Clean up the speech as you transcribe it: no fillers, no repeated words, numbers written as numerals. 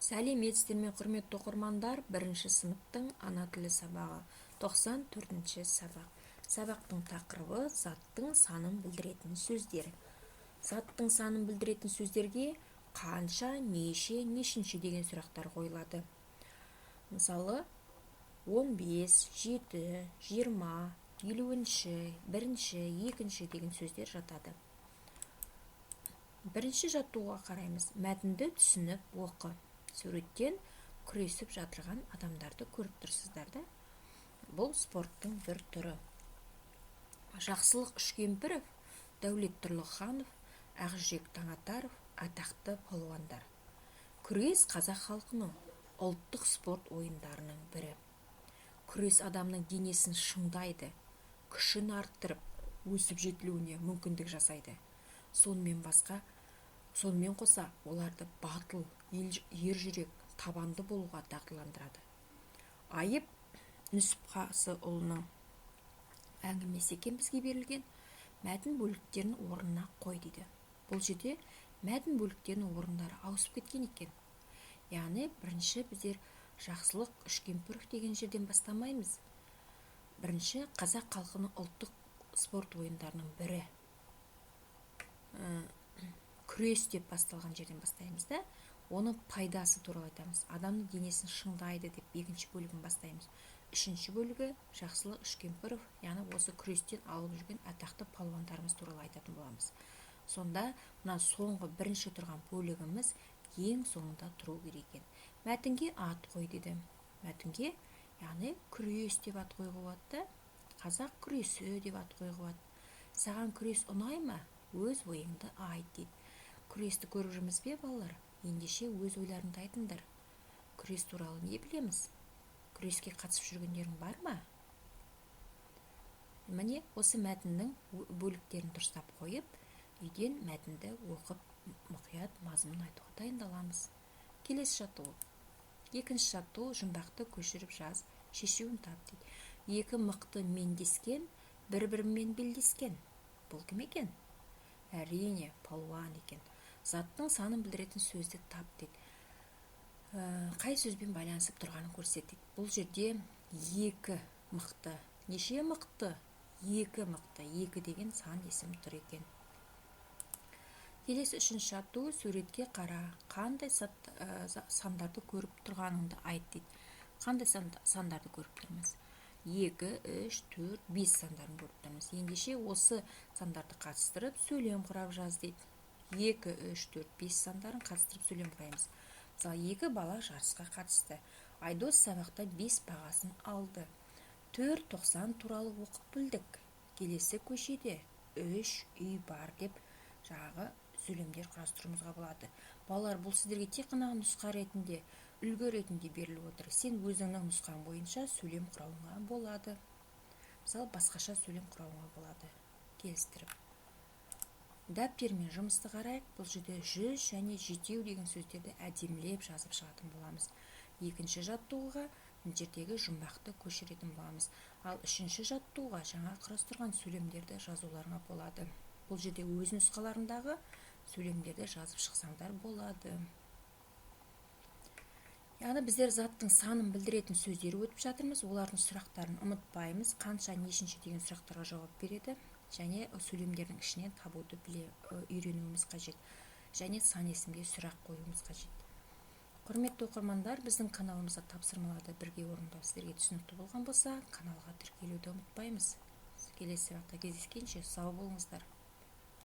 Сәлеметсіздер ме, құрметті оқырмандар, бірінші сыныптың ана тілі сабағы 94-ші сабақ. Сабақтың тақырыбы заттың санын білдіретін сөздер. Заттың санын білдіретін сөздерге қанша, неше, нешінші деген сұрақтар қойылады. Мысалы, 15, 7, 20, 50-ші, 1-ші, 2-ші деген сөздер жатады. Бірінші жаттығуға қараймыз. Мәтінді түсініп оқы. Суреттен күресіп жатырған адамдарды көріп тұрсыздар да. Бұл спорттың бір түрі. Жақсылық Үшкемпіров, Дәулет Тұрлыханов, Ақжүрек Таңатаров атақты палуандар. Күрес қазақ халқының ұлттық спорт ойындарының бірі. Күрес адамның денесін шыңдайды, күшін арттырып, өсіп жетілуіне мүмкіндік жасайды. Сонымен қоса оларды батыл, ержүрек, табанды болуға дағдыландырады. Айып Нүсіпқасыұлының әңгімесі екен бізге берілген. Мәтін бөліктерін орнына қой дейді. Бұл жерде мәтін бөліктерінің орындары ауысып кеткен екен. Яғни бірінші біздер Жақсылық Үшкемпіров деген жерден бастамаймыз. Бірінші қазақ халқының ұлттық спорт ойындарының бірі. Күрес деп басталған жерден бастаймыз да, оның пайдасы туралы айтамыз. Адамның денесін шыңдайды деп екінші бөлігін бастаймыз. Үшінші бөлігі Жақсылық Үшкемпіров, яғни осы күрестен алып жүрген атақты палуандарымыз туралы айтатын боламыз. Сонда мына соңғы бірінші тұрған бөлігіміз ең соңында тұру керек екен. Мәтінге ат қой дейді. Мәтінге, яғни күрес деп ат қойға болады, қазақ күресі деп ат қойға болады. Саған күрес ұнай ма? Өз ойыңды айт дейді. Күресті көріп жүрміз бе, балалар? Ендеше өз ойларыңды айтыңдар. Күрес туралы не білеміз? Күреске қатысып жүргендерің бар ма? Міне, осы мәтіннің бөліктерін дұрыстап қойып, үйден мәтінді оқып, мұқият мазмұнын айтуға дайындаламыз. Келесі жаттығу. Екінші жаттығу жұмбақты көшіріп жаз, шешуін тап дейді. Екі мықты мендескен, бір-бірімен белдескен. Бұл кім екен? Әрине, палуан екен. Заттың санын білдіретін сөзді тап дейді. Қай сөзбен байланысып тұрғанын көрсетейік. Бұл жерде екі мықты. Неше мықты? Екі мықты. Екі деген сан есім тұр екен. Келесі үшінші жаттығу, суретке қара. Қандай сандарды көріп тұрғаныңды айт дейді. Қандай сандарды көріп тұрмыз? 2, 3, 4, 5 сандарын көріп тұрмыз. Ендеше осы сандарды қатыстырып сөйлем құрап жаз дейді. 2, 3, 4, 5 сандарын қатыстырып сөйлем құраймыз. Мысалы, 2 бала жарысқа қатысты. Айдос сабақта 5 бағасын алды. 4.90 туралы оқып білдік. Келесі көшеде 3 үй бар деп жағы сөйлемдер құрастыруымызға болады. Балалар, бұл сіздерге тек қана нұсқа ретінде, үлгі ретінде беріліп отыр. Сен өзіңнің нұсқан бойынша сөйлем құрауыңа болады. Мысалы, басқаша сөйлем құрауыңа болады. Келістіріп. Дәптермен жұмысты қарайық. Бұл жерде 100 және жетеу деген сөздерді әдемілеп жазып шығатын боламыз. Екінші жаттығуға жердегі жұмбақты көшіретін боламыз. Ал үшінші жаттығуға жаңа құрастырған сөйлемдерді жазуларыңа болады. Бұл жерде өз нұсқаларындағы сөйлемдерді жазып шықсаңдар болады. Яғни біздер заттың санын білдіретін сөздері өтіп жатырмыз. Олардың сұрақтарын ұмытпаймыз. Қанша, нешінші деген сұрақтарға жауап береді. Және сөйлемдердің ішінен табуды үйренуіміз қажет. Және сан есімге сұрақ қоюымыз қажет. Құрметті оқырмандар, біздің каналымызда тапсырмаларды бірге орындау сіздерге түсінікті болған болса, каналға тіркелуді ұмытпаймыз. Келесі сабақта кездескенше сау болыңыздар.